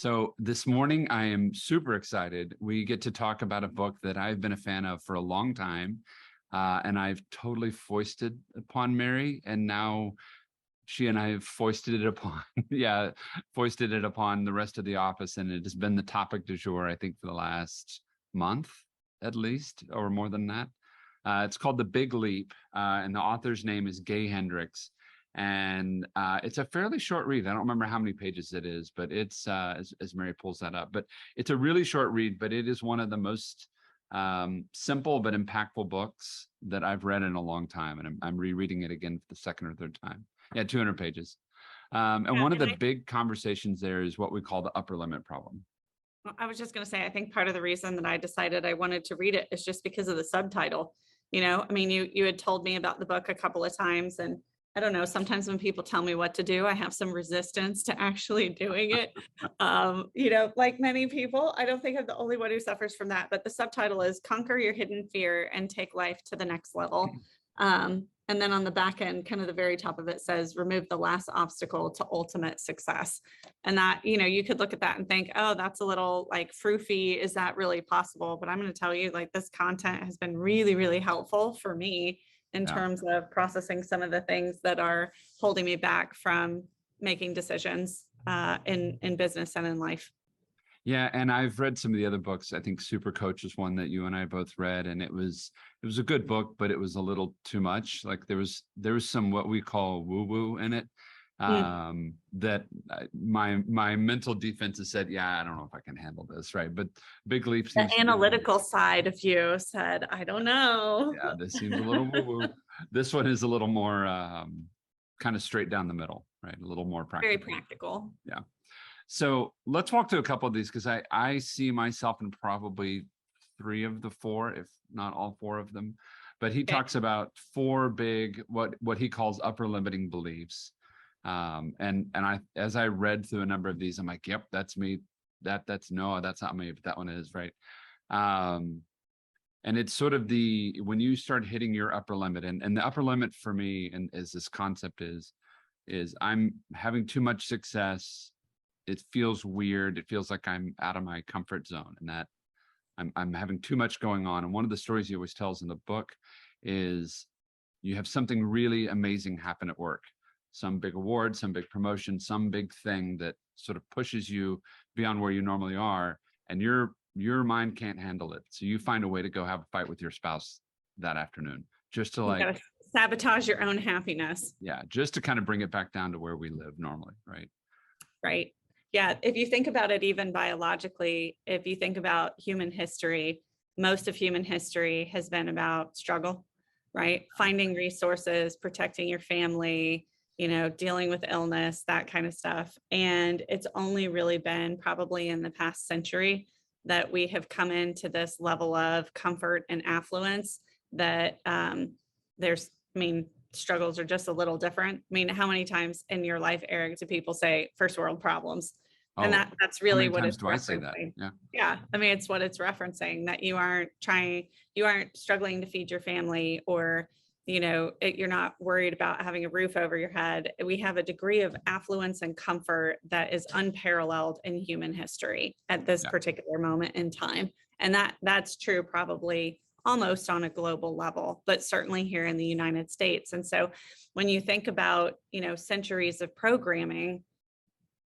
So this morning, I am super excited. We get to talk about a book that I've been a fan of for a long time, and I've totally foisted upon Mary, and now she and I have foisted it upon, foisted it upon the rest of the office, and it has been the topic du jour, I think, for the last month, at least, or more than that. It's called The Big Leap, and the author's name is Gay Hendricks. And it's a fairly short read. I don't remember how many pages it is, but it's as Mary pulls that up. But it's a really short read, but it is one of the most simple but impactful books that I've read in a long time. And I'm rereading it again for the second or third time. Yeah, 200 pages. And one of the big conversations there is what we call the upper limit problem. I was just going to say, I think part of the reason that I decided I wanted to read it is just because of the subtitle. I mean, you had told me about the book a couple of times, and I don't know, sometimes when people tell me what to do, I have some resistance to actually doing it. Like many people, I don't think I'm the only one who suffers from that, but the subtitle is Conquer Your Hidden Fear and Take Life to the Next Level. And then on the back end, kind of the very top of it says, remove the last obstacle to ultimate success. And that, you could look at that and think, oh, that's a little like froofy. Is that really possible? But I'm going to tell you, like, this content has been really, really helpful for me in terms of processing some of the things that are holding me back from making decisions in business and in life. Yeah, and I've read some of the other books. I think Super Coach is one that you and I both read, and it was a good book, but it was a little too much. Like there was some what we call woo-woo in it. That my mental defenses said, yeah, I don't know if I can handle this, right? But Big Leap seems the analytical side of you said, I don't know. Yeah, this seems a little woo-woo. This one is a little more kind of straight down the middle, right? A little more practical. Very practical. Yeah. So let's walk through a couple of these, because I see myself in probably 3 of the 4, if not all 4 of them. But he talks about 4 big, what he calls upper limiting beliefs. And I, as I read through a number of these, I'm like, yep, that's me. That's no, that's not me, but that one is, right. And it's sort of when you start hitting your upper limit, and the upper limit for me, and as this concept is I'm having too much success. It feels weird. It feels like I'm out of my comfort zone, and that I'm having too much going on. And one of the stories he always tells in the book is you have something really amazing happen at work, some big award, some big promotion, some big thing that sort of pushes you beyond where you normally are, and your mind can't handle it. So you find a way to go have a fight with your spouse that afternoon, just to like sabotage your own happiness. Yeah, just to kind of bring it back down to where we live normally, right? Right. Yeah. If you think about it, even biologically, if you think about human history, most of human history has been about struggle, right? Finding resources, protecting your family, dealing with illness, that kind of stuff. And it's only really been probably in the past century that we have come into this level of comfort and affluence that struggles are just a little different. I mean, how many times in your life, Eric, do people say first world problems? And that's really what it's referencing. Yeah. I mean, it's what it's referencing, that you aren't struggling to feed your family, or, you're not worried about having a roof over your head. We have a degree of affluence and comfort that is unparalleled in human history at this particular moment in time. And that's true probably almost on a global level, but certainly here in the United States. And so when you think about, centuries of programming,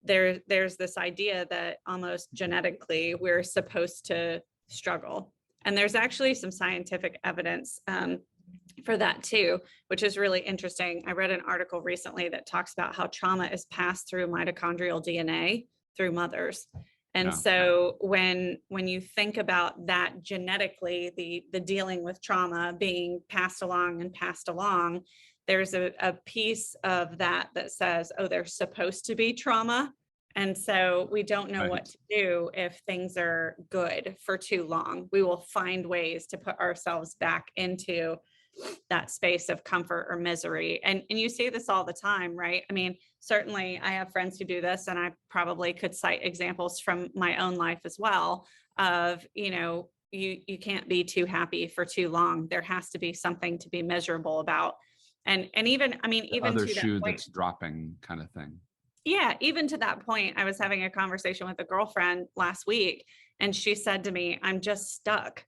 there's this idea that almost genetically we're supposed to struggle. And there's actually some scientific evidence for that too, which is really interesting. I read an article recently that talks about how trauma is passed through mitochondrial DNA through mothers. And so when you think about that genetically, the dealing with trauma being passed along, there's a piece of that says, oh, there's supposed to be trauma. And so we don't know what to do if things are good for too long. We will find ways to put ourselves back into that space of comfort or misery. And you see this all the time, right? I mean, certainly I have friends who do this, and I probably could cite examples from my own life as well of, you can't be too happy for too long. There has to be something to be miserable about. And even, I mean, even other to shoe that point, that's dropping kind of thing. Yeah, even to that point, I was having a conversation with a girlfriend last week, and she said to me, "I'm just stuck."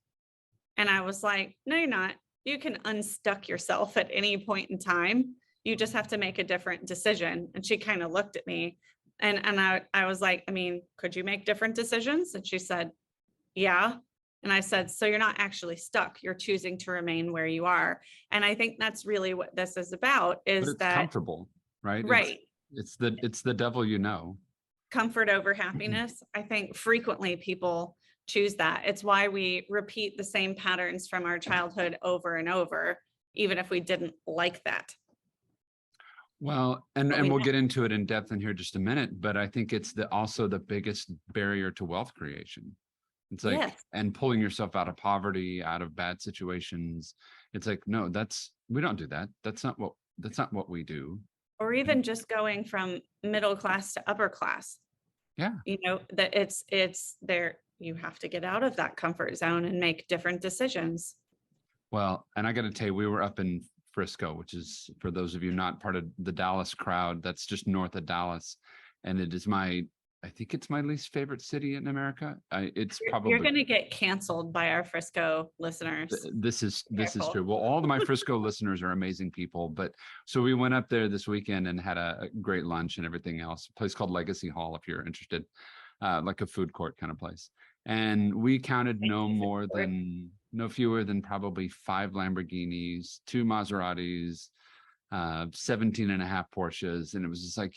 And I was like, "No, you're not. You can unstuck yourself at any point in time. You just have to make a different decision." And she kind of looked at me, and I was like, "I mean, could you make different decisions?" And she said, "Yeah." And I said, "So you're not actually stuck. You're choosing to remain where you are." And I think that's really what this is about, But is it's that, comfortable, right? right, It's the devil, you know. comfort over happiness. I think frequently people choose that. It's why we repeat the same patterns from our childhood over and over, even if we didn't like that. Well, and we'll get into it in depth in here just a minute, but I think it's also the biggest barrier to wealth creation. It's like, Yes. and pulling yourself out of poverty, out of bad situations. It's like, no, we don't do that. That's not what we do. Or even just going from middle class to upper class. Yeah. That it's there. You have to get out of that comfort zone and make different decisions. Well, and I got to tell you, we were up in Frisco, which is, for those of you not part of the Dallas crowd, that's just north of Dallas. And it is I think it's my least favorite city in America. You're going to get canceled by our Frisco listeners. This is true. Well, all of my Frisco listeners are amazing people, but so we went up there this weekend and had a great lunch and everything else. A place called Legacy Hall, if you're interested, like a food court kind of place. And we counted no fewer than probably 5 Lamborghinis, 2 Maseratis, 17 and a half Porsches. And it was just like,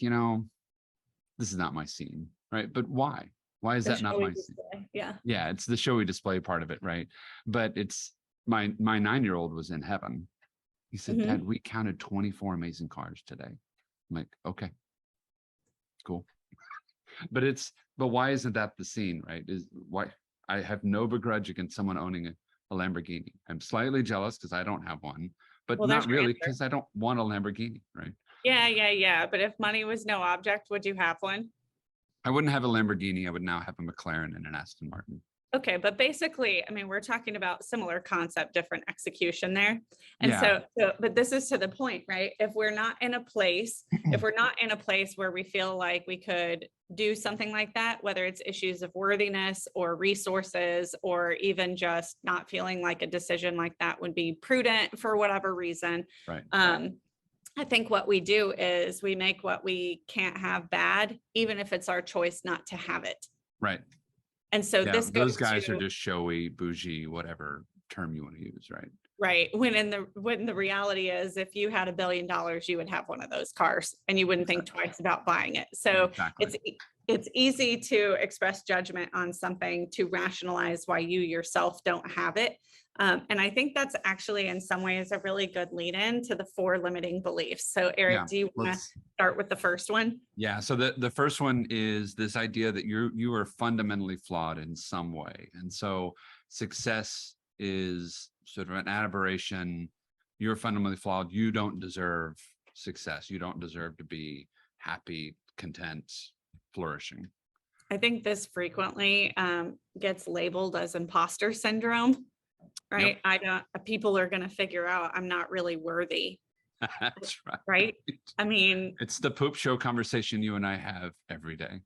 this is not my scene, right? But why? Why is that not my scene? Yeah. Yeah, it's the showy display part of it, right? But it's my 9-year-old was in heaven. He said, "Dad, we counted 24 amazing cars today." I'm like, okay, cool. But why isn't that the scene, right? Is why I have no begrudge against someone owning a Lamborghini. I'm slightly jealous because I don't have one, but not really because I don't want a Lamborghini, right? Yeah. But if money was no object, would you have one? I wouldn't have a Lamborghini. I would now have a McLaren and an Aston Martin. Okay, but basically, I mean, we're talking about similar concept, different execution there. And so, but this is to the point, right? If we're not in a place where we feel like we could do something like that, whether it's issues of worthiness or resources, or even just not feeling like a decision like that would be prudent for whatever reason. Right. I think what we do is we make what we can't have bad, even if it's our choice not to have it. Right. And so those guys are just showy, bougie, whatever term you want to use, right? Right. When the reality is, if you had $1 billion, you would have one of those cars and you wouldn't think twice about buying it. So it's easy to express judgment on something, to rationalize why you yourself don't have it. And I think that's actually in some ways a really good lead in to the 4 limiting beliefs. So Eric, do you want to start with the first one? Yeah. So the first one is this idea that you are fundamentally flawed in some way. And so success is sort of an aberration. You're fundamentally flawed. You don't deserve success. You don't deserve to be happy, content, flourishing. I think this frequently gets labeled as imposter syndrome. Right. Yep. People are going to figure out I'm not really worthy. That's right. Right. I mean, it's the poop show conversation you and I have every day.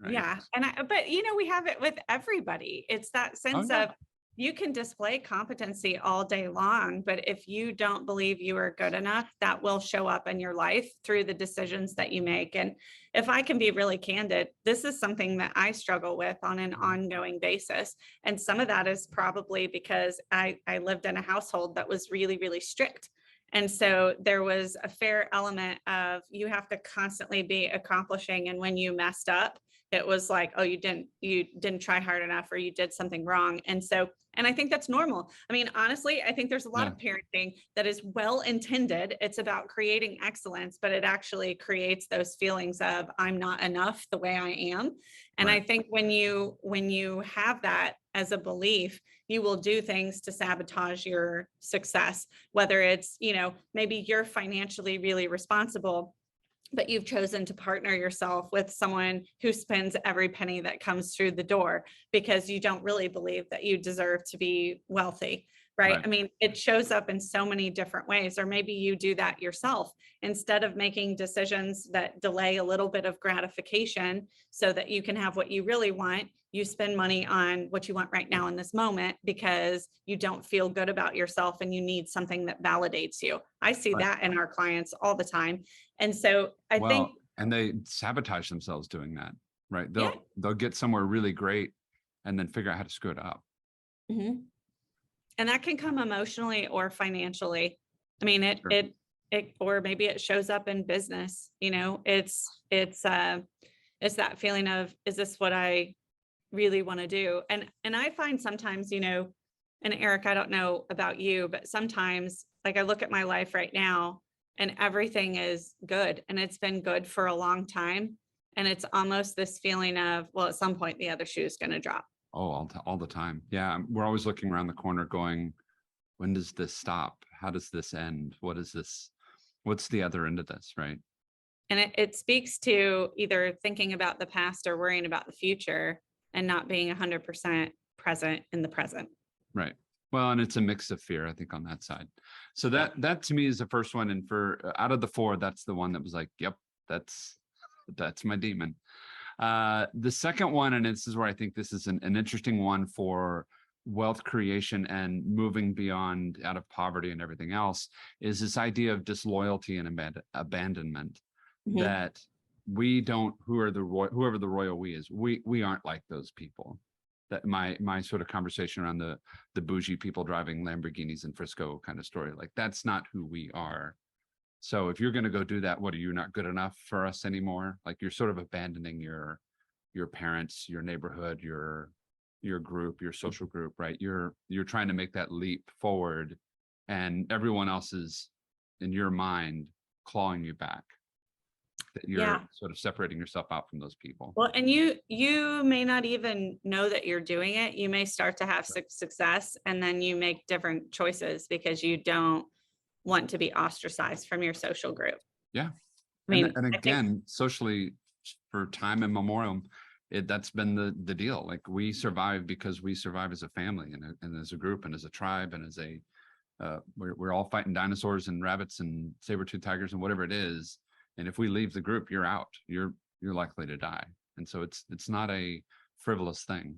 Right? Yeah. But we have it with everybody. It's that sense of, you can display competency all day long, but if you don't believe you are good enough, that will show up in your life through the decisions that you make. And if I can be really candid, this is something that I struggle with on an ongoing basis. And some of that is probably because I lived in a household that was really, really strict. And so there was a fair element of, you have to constantly be accomplishing. And when you messed up, it was like, oh, you didn't try hard enough, or you did something wrong. And I think that's normal. I mean, honestly, I think there's a lot of parenting that is well-intended. It's about creating excellence, but it actually creates those feelings of, I'm not enough the way I am. And I think when you have that as a belief, you will do things to sabotage your success, whether it's, maybe you're financially really responsible, but you've chosen to partner yourself with someone who spends every penny that comes through the door because you don't really believe that you deserve to be wealthy. right? I mean, it shows up in so many different ways, or maybe you do that yourself instead of making decisions that delay a little bit of gratification so that you can have what you really want. You spend money on what you want right now in this moment because you don't feel good about yourself and you need something that validates you. I see that in our clients all the time. And so I think, and they sabotage themselves doing that, right? Yeah. They'll get somewhere really great and then figure out how to screw it up. Mhm. And that can come emotionally or financially. I mean, Sure. or maybe it shows up in business, you know, it's that feeling of, is this what I really want to do? And I find sometimes, you know, and Eric, I don't know about you, but sometimes like I look at my life right now and everything is good and it's been good for a long time. And it's almost this feeling of, well, at some point the other shoe is going to drop. Oh, all the time. Yeah. We're always looking around the corner going, when does this stop? How does this end? What is this? What's the other end of this? Right. And it speaks to either thinking about the past or worrying about the future and not being 100% present in the present. Right. Well, and it's a mix of fear, I think, on that side. So that to me is the first one. And for out of the four, that's the one that was like, yep, that's my demon. The second one, and this is where I think this is an interesting one for wealth creation and moving beyond out of poverty and everything else, is this idea of disloyalty and abandonment. Mm-hmm. That we don't, whoever the royal we is, we aren't like those people. That my sort of conversation around the bougie people driving Lamborghinis in Frisco kind of story, like that's not who we are. So if you're going to go do that, what, are you not good enough for us anymore? Like you're sort of abandoning your parents, your neighborhood, your group, your social group, right? You're trying to make that leap forward, and everyone else is, in your mind, clawing you back. That you're sort of separating yourself out from those people. Well, and you may not even know that you're doing it. You may start to have success, and then you make different choices because you don't want to be ostracized from your social group. Yeah. I mean, and again, socially, for time immemorial, that's been the deal. Like we survive because we survive as a family and as a group and as a tribe and as a we're all fighting dinosaurs and rabbits and saber-toothed tigers and whatever it is. And if we leave the group, you're out. You're likely to die. And so it's not a frivolous thing.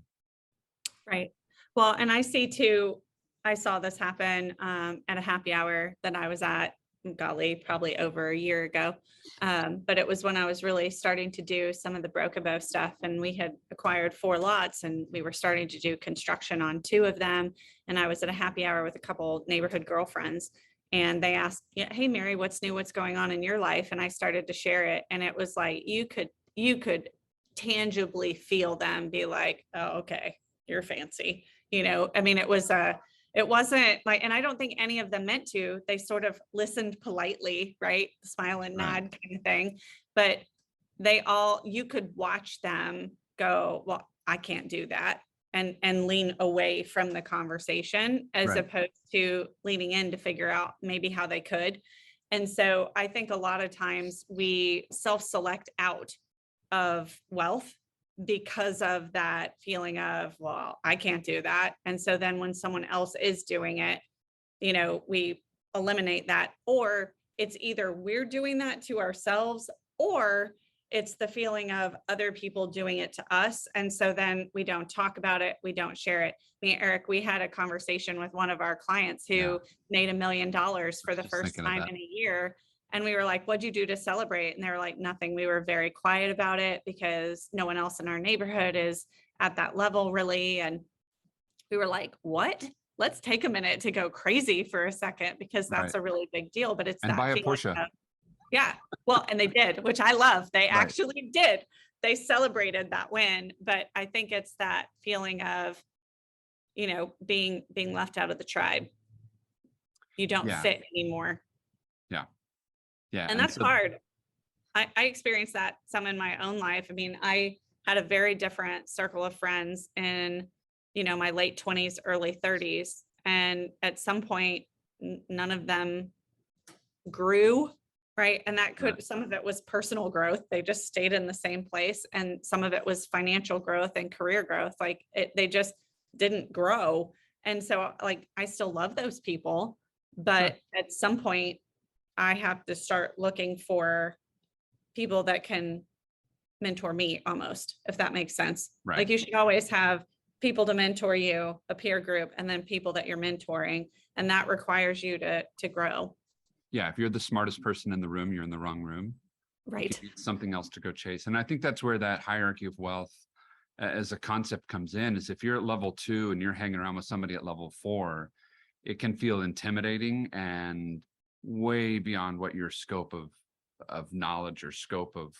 Right. Well, and I see too, I saw this happen at a happy hour that I was at, golly, probably over a year ago. But it was when I was really starting to do some of the Broken stuff, and we had acquired 4 lots and we were starting to do construction on 2 of them. And I was at a happy hour with a couple neighborhood girlfriends, and they asked, hey, Mary, what's new? What's going on in your life? And I started to share it. And it was like, you could tangibly feel them be like, oh, okay, you're fancy. You know, I mean, it wasn't like, and I don't think any of them meant to. They sort of listened politely, right? Smile and nod kind of thing. But you could watch them go, well, I can't do that. And lean away from the conversation as opposed to leaning in to figure out maybe how they could. And so I think a lot of times we self-select out of wealth because of that feeling of, well, I can't do that. And so then when someone else is doing it, you know, we eliminate that, or it's either we're doing that to ourselves or it's the feeling of other people doing it to us. And so then we don't talk about it. We don't share it. Me and Eric, we had a conversation with one of our clients who made $1 million for the first time in a year. And we were like, what'd you do to celebrate? And they were like, nothing. We were very quiet about it because no one else in our neighborhood is at that level really. And we were like, what? Let's take a minute to go crazy for a second, because that's a really big deal. But it's and buy a Porsche. Yeah. Well, and they did, which I love. They actually did. They celebrated that win. But I think it's that feeling of, you know, being left out of the tribe. You don't fit anymore. Yeah. Yeah. And that's hard. I experienced that some in my own life. I mean, I had a very different circle of friends in, you know, my late 20s, early 30s. And at some point, none of them grew. Right. And that some of it was personal growth. They just stayed in the same place. And some of it was financial growth and career growth. Like they just didn't grow. And so like, I still love those people, but at some point I have to start looking for people that can mentor me almost, if that makes sense. Right. Like you should always have people to mentor you, a peer group, and then people that you're mentoring. And that requires you to grow. Yeah. If you're the smartest person in the room, you're in the wrong room. Right. You need something else to go chase. And I think that's where that hierarchy of wealth as a concept comes in, is if you're at level 2 and you're hanging around with somebody at level 4, it can feel intimidating and way beyond what your scope of knowledge or scope of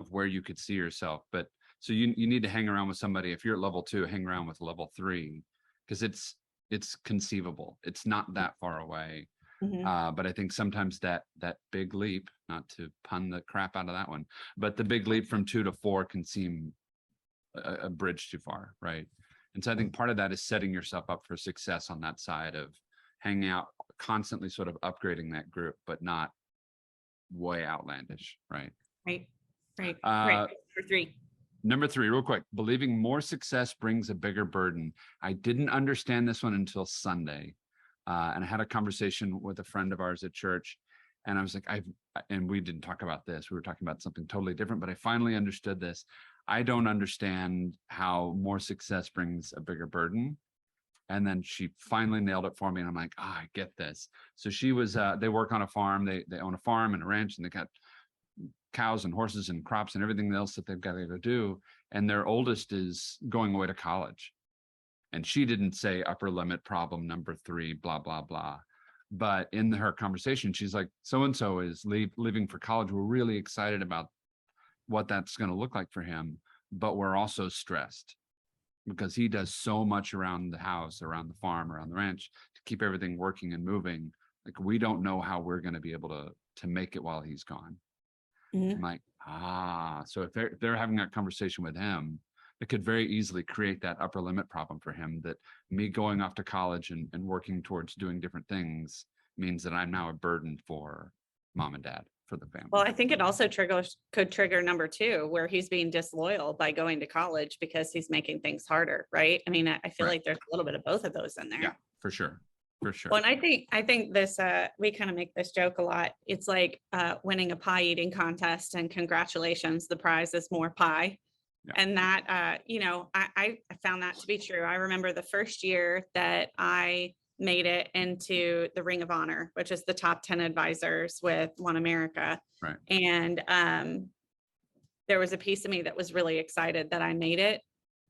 where you could see yourself. But so you need to hang around with somebody. If you're at level 2, hang around with level 3, because it's conceivable. It's not that far away. But I think sometimes that big leap, not to pun the crap out of that one, but the big leap from 2 to 4 can seem a bridge too far, right? And so I think part of that is setting yourself up for success on that side of hanging out, constantly sort of upgrading that group, but not way outlandish, right? Right. Number 3, real quick, believing more success brings a bigger burden. I didn't understand this one until Sunday. And I had a conversation with a friend of ours at church, and I was like, and we didn't talk about this. We were talking about something totally different, but I finally understood this. I don't understand how more success brings a bigger burden. And then she finally nailed it for me. And I'm like, I get this. So she was, they work on a farm. They own a farm and a ranch, and they got cows and horses and crops and everything else that they've got to go do. And their oldest is going away to college. And she didn't say upper limit problem number 3, blah, blah, blah. But in her conversation, she's like, so-and-so is leaving for college. We're really excited about what that's going to look like for him. But we're also stressed because he does so much around the house, around the farm, around the ranch to keep everything working and moving. Like, we don't know how we're going to be able to make it while he's gone. I'm like, so if they're having that conversation with him, it could very easily create that upper limit problem for him, that me going off to college and working towards doing different things means that I'm now a burden for mom and dad, for the family. Well, I think it also could trigger number 2, where he's being disloyal by going to college because he's making things harder, right? I mean, I feel like there's a little bit of both of those in there. Yeah, for sure. For sure. Well, and I think this, we kind of make this joke a lot. It's like winning a pie eating contest, and congratulations, the prize is more pie. Yeah. And that, I found that to be true. I remember the first year that I made it into the Ring of Honor, which is the top 10 advisors with One America. Right. And there was a piece of me that was really excited that I made it.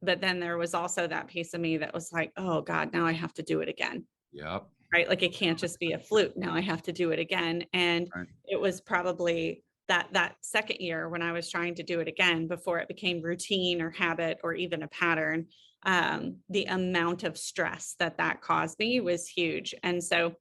But then there was also that piece of me that was like, oh God, now I have to do it again. Yep. Right. Like, it can't just be a fluke. Now I have to do it again. And it was probably that second year when I was trying to do it again, before it became routine or habit or even a pattern, the amount of stress that caused me was huge. And so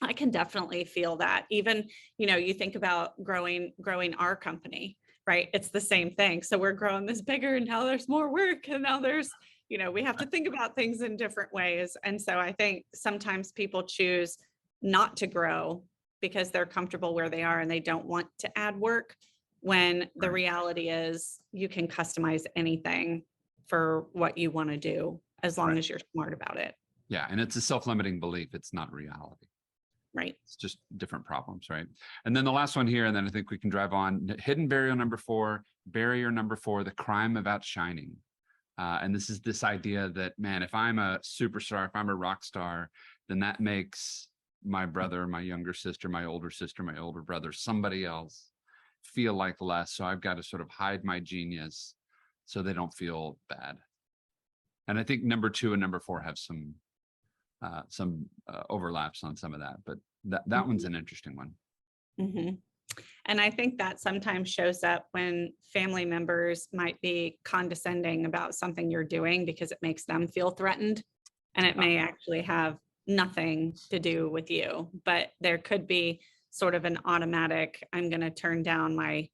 I can definitely feel that. Even, you think about growing our company, right? It's the same thing. So we're growing this bigger, and now there's more work, and now there's, we have to think about things in different ways. And so I think sometimes people choose not to grow because they're comfortable where they are and they don't want to add work, when the reality is you can customize anything for what you want to do, as long as you're smart about it. Yeah. And it's a self-limiting belief. It's not reality. Right. It's just different problems, right? And then the last one here, and then I think we can drive on. Hidden barrier number 4, the crime of outshining. And this is this idea that, man, if I'm a superstar, if I'm a rock star, then that makes my brother, my younger sister, my older brother, somebody else feel like less. So I've got to sort of hide my genius so they don't feel bad. And I think number 2 and number 4 have some overlaps on some of that, but that one's an interesting one. Mm-hmm. And I think that sometimes shows up when family members might be condescending about something you're doing because it makes them feel threatened, and it may actually have nothing to do with you, but there could be sort of an automatic, I'm going to turn down my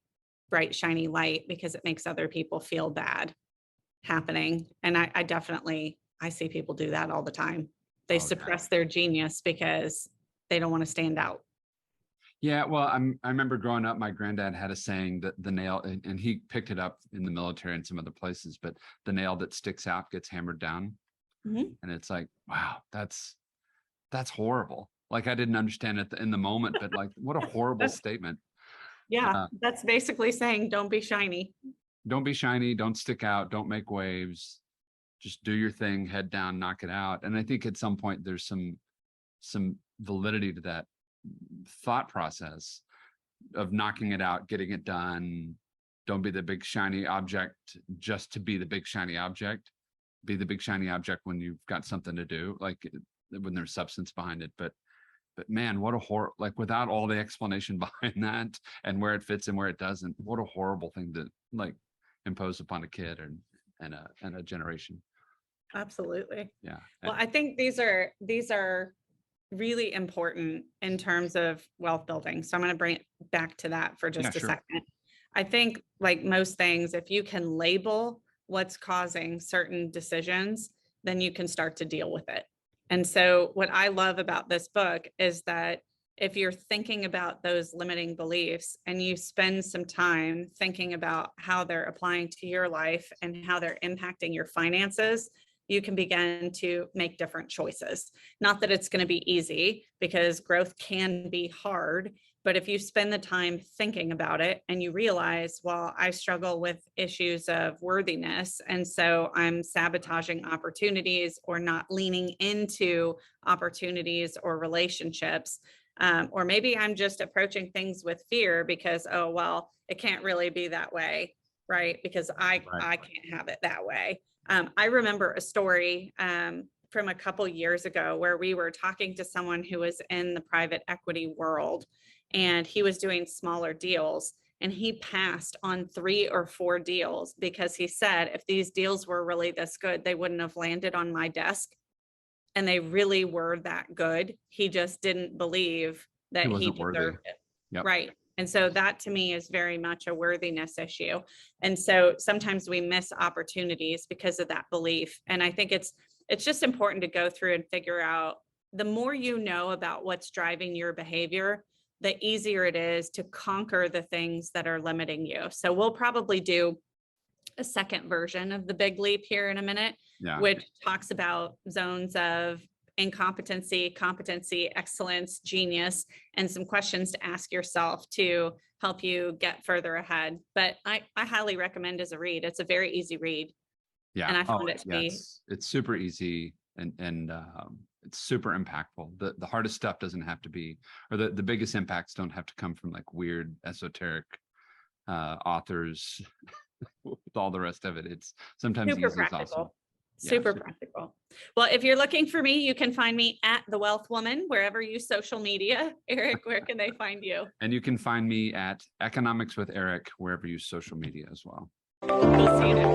bright, shiny light because it makes other people feel bad happening. And I see people do that all the time. They suppress their genius because they don't want to stand out. Yeah, well, I remember growing up, my granddad had a saying that the nail, and he picked it up in the military and some other places, but the nail that sticks out gets hammered down. And it's like, wow, that's horrible. Like, I didn't understand it in the moment, but like, what a horrible statement. Yeah, that's basically saying, don't be shiny. Don't be shiny, don't stick out, don't make waves. Just do your thing, head down, knock it out. And I think at some point there's some validity to that thought process of knocking it out, getting it done. Don't be the big shiny object just to be the big shiny object. Be the big shiny object when you've got something to do, like when there's substance behind it. But man, what a horror, like without all the explanation behind that and where it fits and where it doesn't, what a horrible thing to like impose upon a kid and a generation. Absolutely. Yeah. Well, I think these are really important in terms of wealth building. So I'm going to bring it back to that for just a second. I think, like most things, if you can label what's causing certain decisions, then you can start to deal with it. And so what I love about this book is that if you're thinking about those limiting beliefs and you spend some time thinking about how they're applying to your life and how they're impacting your finances, you can begin to make different choices. Not that it's going to be easy, because growth can be hard, but if you spend the time thinking about it and you realize, well, I struggle with issues of worthiness, and so I'm sabotaging opportunities or not leaning into opportunities or relationships, or maybe I'm just approaching things with fear because, oh, well, it can't really be that way, right? Because I can't have it that way. I remember a story from a couple years ago where we were talking to someone who was in the private equity world, and he was doing smaller deals, and he passed on 3 or 4 deals because he said, if these deals were really this good, they wouldn't have landed on my desk. And they really were that good. He just didn't believe that he deserved it. Yep. Right. And so that to me is very much a worthiness issue. And so sometimes we miss opportunities because of that belief. And I think it's just important to go through and figure out, the more you know about what's driving your behavior, the easier it is to conquer the things that are limiting you. So we'll probably do a second version of the Big Leap here in a minute, which talks about zones of incompetency, competency, excellence, genius, and some questions to ask yourself to help you get further ahead. But I highly recommend as a read. It's a very easy read. Yeah. And I found it to be. It's super easy and it's super impactful. The hardest stuff doesn't have to be, or the biggest impacts don't have to come from like weird esoteric authors with all the rest of it. It's sometimes super easy. Practical. It's awesome. Super practical. Well, if you're looking for me, you can find me at The Wealth Woman, wherever you social media. Eric, where can they find you? And you can find me at Economics with Eric, wherever you social media as well. We'll see you next time.